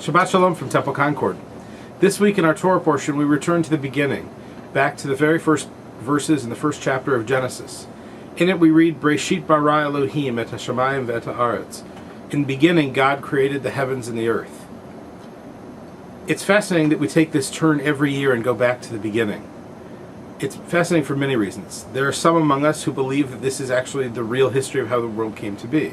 Shabbat Shalom from Temple Concord. This week in our Torah portion, we return to the beginning, back to the very first verses in the first chapter of Genesis. In it we read, Breshit bara Elohim et hashamayim ve'et haaretz. In the beginning, God created the heavens and the earth. It's fascinating that we take this turn every year and go back to the beginning. It's fascinating for many reasons. There are some among us who believe that this is actually the real history of how the world came to be.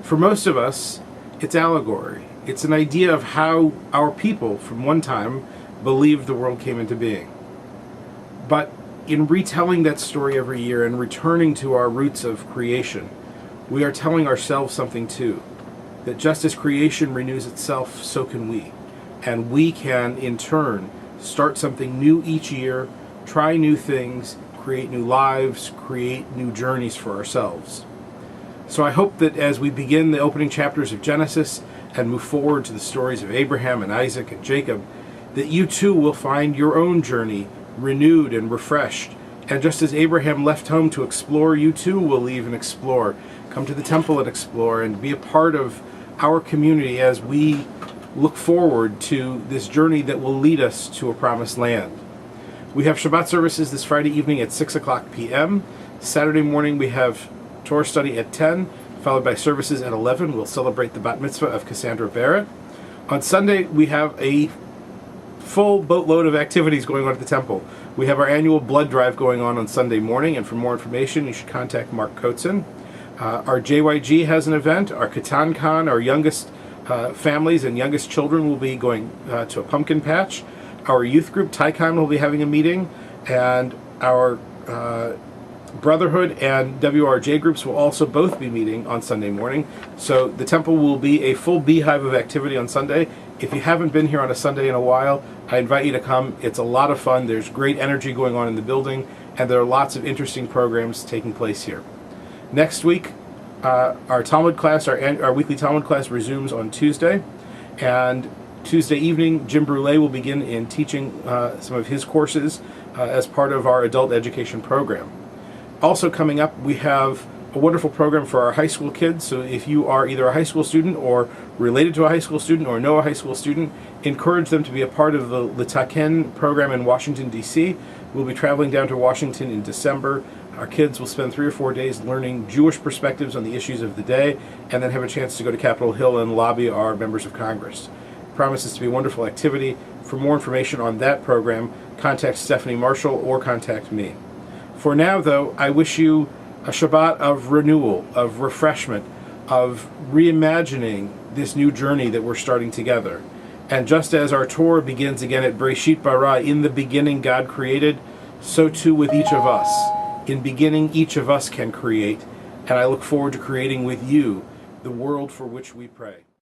For most of us, it's allegory. It's an idea of how our people from one time believed the world came into being. But in retelling that story every year and returning to our roots of creation, we are telling ourselves something too. That just as creation renews itself, so can we. And we can, in turn, start something new each year, try new things, create new lives, create new journeys for ourselves. So I hope that as we begin the opening chapters of Genesis and move forward to the stories of Abraham and Isaac and Jacob, that you too will find your own journey renewed and refreshed. And just as Abraham left home to explore, you too will leave and explore. Come to the temple and explore and be a part of our community as we look forward to this journey that will lead us to a promised land. We have Shabbat services this Friday evening at 6 o'clock p.m. Saturday morning we have Torah study at 10, followed by services at 11. We'll celebrate the bat mitzvah of Cassandra Barrett. On Sunday, we have a full boatload of activities going on at the temple. We have our annual blood drive going on Sunday morning, and for more information, you should contact Mark Kotzen. Our JYG has an event. Our Katan Khan, our youngest families and youngest children will be going to a pumpkin patch. Our youth group, Tycon, will be having a meeting, and our Brotherhood and WRJ groups will also both be meeting on Sunday morning. So the temple will be a full beehive of activity on Sunday. If you haven't been here on a Sunday in a while, I invite you to come. It's a lot of fun. There's great energy going on in the building, and there are lots of interesting programs taking place here. Next week, our Talmud class, our weekly Talmud class resumes on Tuesday, and Tuesday evening, Jim Brule will begin in teaching some of his courses as part of our adult education program. Also coming up, we have a wonderful program for our high school kids. So if you are either a high school student or related to a high school student or know a high school student, encourage them to be a part of the Litaken program in Washington, D.C. We'll be traveling down to Washington in December. Our kids will spend 3 or 4 days learning Jewish perspectives on the issues of the day, and then have a chance to go to Capitol Hill and lobby our members of Congress. It promises to be a wonderful activity. For more information on that program, contact Stephanie Marshall or contact me. For now, though, I wish you a Shabbat of renewal, of refreshment, of reimagining this new journey that we're starting together. And just as our Torah begins again at Breshit bara, in the beginning God created, so too with each of us. In beginning, each of us can create, and I look forward to creating with you the world for which we pray.